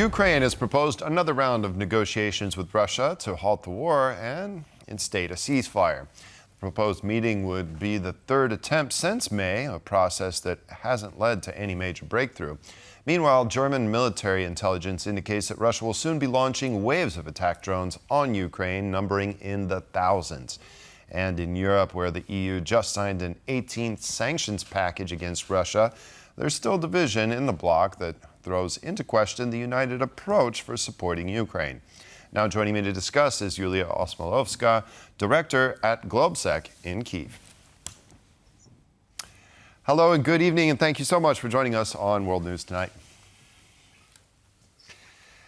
Ukraine has proposed another round of negotiations with Russia to halt the war and instate a ceasefire. The proposed meeting would be the third attempt since May, a process that hasn't led to any major breakthrough. Meanwhile, German military intelligence indicates that Russia will soon be launching waves of attack drones on Ukraine, numbering in the thousands. And in Europe, where the EU just signed an 18th sanctions package against Russia, there's still division in the bloc that throws into question the united approach for supporting Ukraine. Now joining me to discuss is Iuliia Osmolovska, director at GlobeSec in Kyiv. Hello and good evening, and thank you so much for joining us on World News Tonight.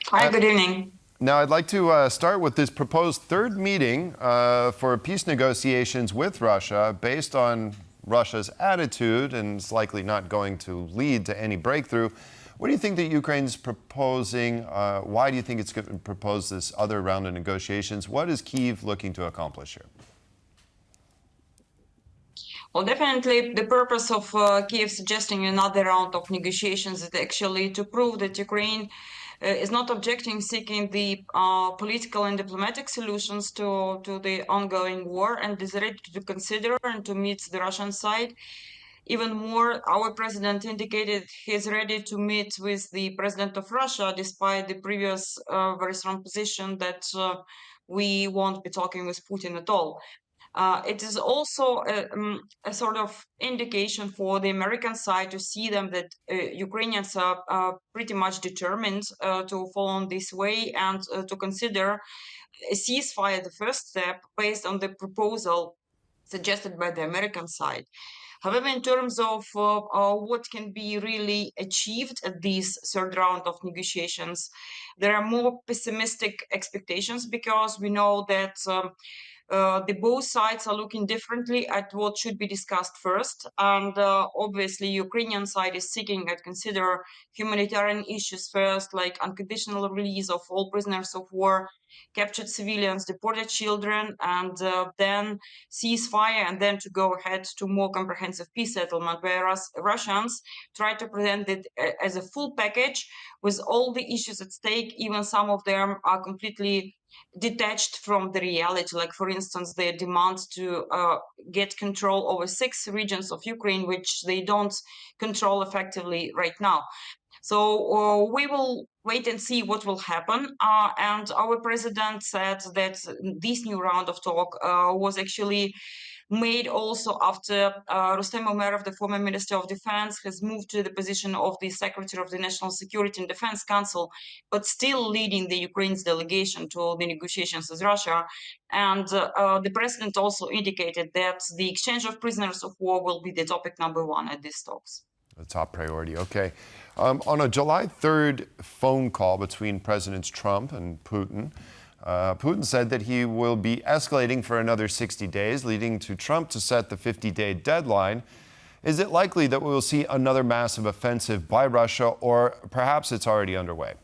Hi, good evening. Now, I'd like to start with this proposed third meeting for peace negotiations with Russia based on Russia's attitude, and it's likely not going to lead to any breakthrough. What do you think that Ukraine's proposing? Why do you think it's going to propose this other round of negotiations? What is Kyiv looking to accomplish here? Well, definitely the purpose of Kyiv suggesting another round of negotiations is actually to prove that Ukraine is not objecting seeking the political and diplomatic solutions to the ongoing war, and is ready to consider and to meet the Russian side. Even more, our president indicated he's ready to meet with the president of Russia, despite the previous very strong position that we won't be talking with Putin at all. It is also a sort of indication for the American side to see them that Ukrainians are pretty much determined to follow on this way and to consider a ceasefire the first step based on the proposal suggested by the American side. However, in terms of what can be really achieved at this third round of negotiations, there are more pessimistic expectations because we know that the both sides are looking differently at what should be discussed first, and obviously Ukrainian side is seeking and consider humanitarian issues first, like unconditional release of all prisoners of war, captured civilians, deported children, and then ceasefire, and then to go ahead to more comprehensive peace settlement, whereas Russians try to present it as a full package with all the issues at stake. Even some of them are completely detached from the reality, like for instance their demand to get control over 6 regions of Ukraine, which they don't control effectively right now. So we will wait and see what will happen. And our president said that this new round of talk was actually made also after Rustem Umerov, the former Minister of Defense, has moved to the position of the Secretary of the National Security and Defense Council, but still leading the Ukraine's delegation to the negotiations with Russia. And the president also indicated that the exchange of prisoners of war will be the topic #1 at these talks. The top priority, okay. On a July 3rd phone call between Presidents Trump and Putin, Putin said that he will be escalating for another 60 days, leading to Trump to set the 50-day deadline. Is it likely that we will see another massive offensive by Russia, or perhaps it's already underway?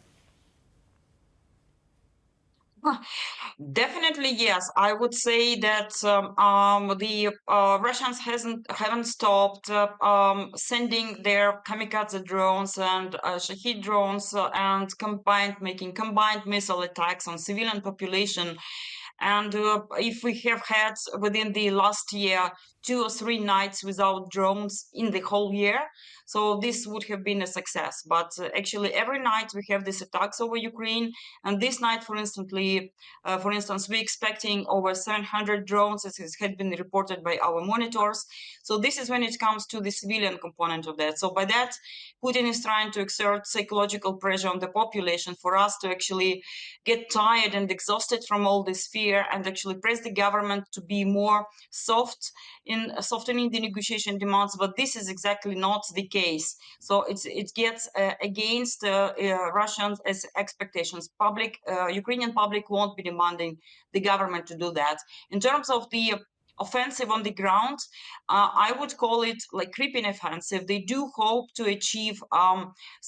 Definitely, yes. I would say that the Russians haven't stopped sending their kamikaze drones and Shahid drones and making combined missile attacks on civilian population. And if we have had within the last year 2 or 3 nights without drones in the whole year, so this would have been a success. But actually every night we have these attacks over Ukraine, and this night, for instance, we're expecting over 700 drones, as had been reported by our monitors. So this is when it comes to the civilian component of that. So by that, Putin is trying to exert psychological pressure on the population for us to actually get tired and exhausted from all this fear and actually press the government to be more soft in softening the negotiation demands. But this is exactly not the case. So it gets against Russians as expectations. Ukrainian public won't be demanding the government to do that. In terms of the offensive on the ground, I would call it like creeping offensive. They do hope to achieve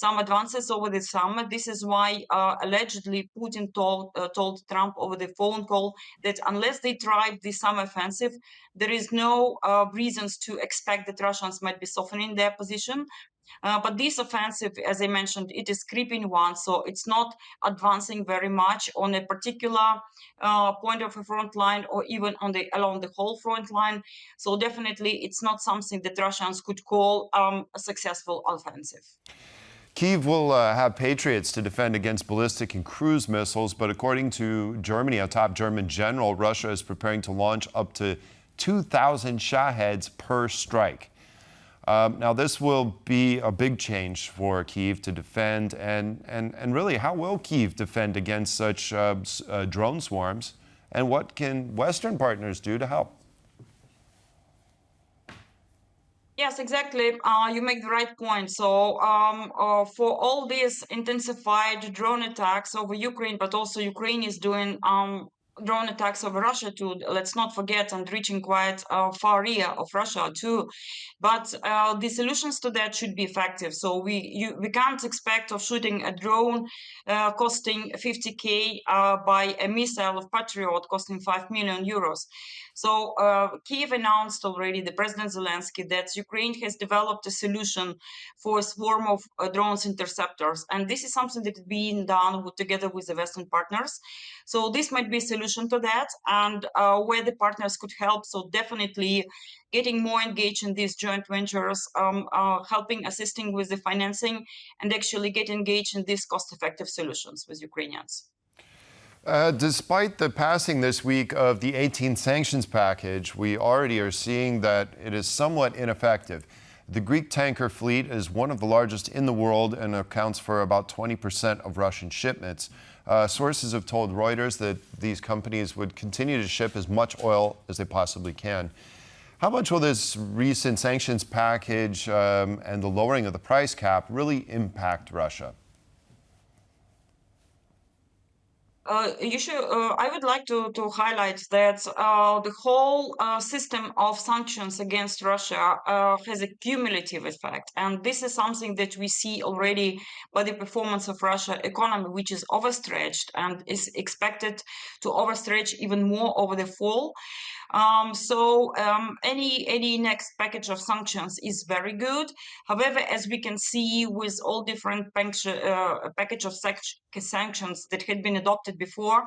some advances over the summer. This is why allegedly Putin told Trump over the phone call that unless they try the summer offensive, there is no reasons to expect that Russians might be softening their position. But this offensive, as I mentioned, it is creeping one, so it's not advancing very much on a particular point of a front line or even along the whole front line. So definitely it's not something that Russians could call a successful offensive. Kyiv will have Patriots to defend against ballistic and cruise missiles, but according to Germany, a top German general, Russia is preparing to launch up to 2,000 Shaheds per strike. Now, this will be a big change for Kyiv to defend, and really, how will Kyiv defend against such drone swarms, and what can Western partners do to help? Yes, exactly. You make the right point. So for all these intensified drone attacks over Ukraine, but also Ukraine is doing drone attacks over Russia too. Let's not forget, and reaching quite far area of Russia too. But the solutions to that should be effective. So we can't expect of shooting a drone costing 50K by a missile of Patriot costing 5 million euros. So Kyiv announced already, the President Zelensky, that Ukraine has developed a solution for a swarm of drones interceptors. And this is something that is being done together with the Western partners. So this might be a solution to that, and where the partners could help. So definitely getting more engaged in these joint ventures, helping, assisting with the financing, and actually get engaged in these cost-effective solutions with Ukrainians. Despite the passing this week of the 18th sanctions package, we already are seeing that it is somewhat ineffective. The Greek tanker fleet is one of the largest in the world and accounts for about 20% of Russian shipments. Sources have told Reuters that these companies would continue to ship as much oil as they possibly can. How much will this recent sanctions package and the lowering of the price cap really impact Russia? I would like to highlight that the whole system of sanctions against Russia has a cumulative effect. And this is something that we see already by the performance of Russia economy, which is overstretched and is expected to overstretch even more over the fall. Any next package of sanctions is very good. However, as we can see with all different package of sanctions that had been adopted before,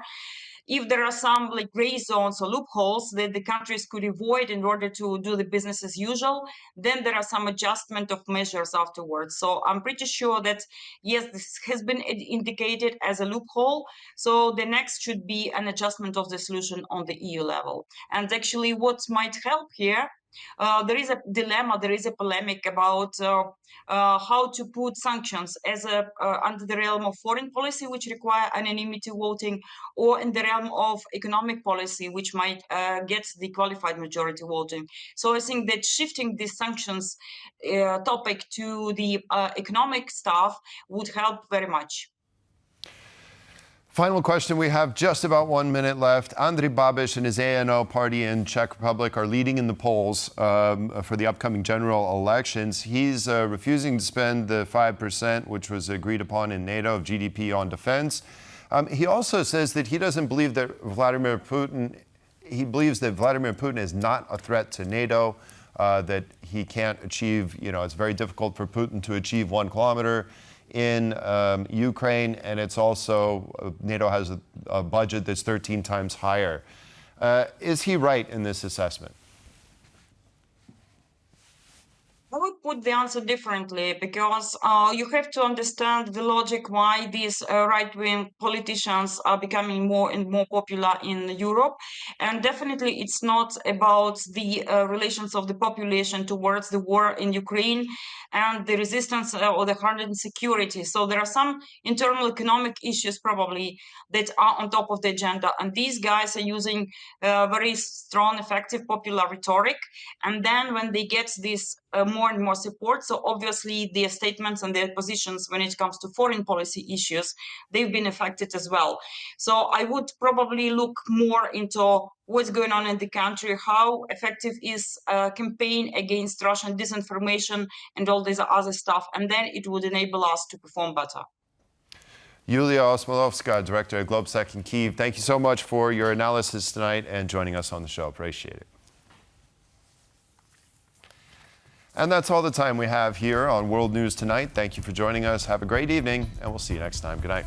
if there are some like gray zones or loopholes that the countries could avoid in order to do the business as usual, then there are some adjustment of measures afterwards. So I'm pretty sure that, yes, this has been indicated as a loophole. So the next should be an adjustment of the solution on the EU level. And actually what might help here, there is a dilemma, there is a polemic about how to put sanctions as under the realm of foreign policy, which require anonymity voting, or in the realm of economic policy, which might get the qualified majority voting. So I think that shifting the sanctions topic to the economic stuff would help very much. Final question. We have just about 1 minute left. Andrej Babiš and his ANO party in Czech Republic are leading in the polls for the upcoming general elections. He's refusing to spend the 5%, which was agreed upon in NATO, of GDP on defense. He also says that he doesn't believe that Vladimir Putin is not a threat to NATO, that he can't achieve, it's very difficult for Putin to achieve 1 kilometer in Ukraine, and it's also, NATO has a budget that's 13 times higher. Is he right in this assessment? I would put the answer differently, because you have to understand the logic why these right-wing politicians are becoming more and more popular in Europe. And definitely it's not about the relations of the population towards the war in Ukraine and the resistance or the hardened security. So there are some internal economic issues probably that are on top of the agenda. And these guys are using very strong, effective, popular rhetoric. And then when they get this more and more support, so obviously their statements and their positions when it comes to foreign policy issues, they've been affected as well. So I would probably look more into what's going on in the country, how effective is a campaign against Russian disinformation and all this other stuff, and then it would enable us to perform better. Iuliia Osmolovska, Director at Globsec in Kyiv, thank you so much for your analysis tonight and joining us on the show. Appreciate it. And that's all the time we have here on World News Tonight. Thank you for joining us. Have a great evening, and we'll see you next time. Good night.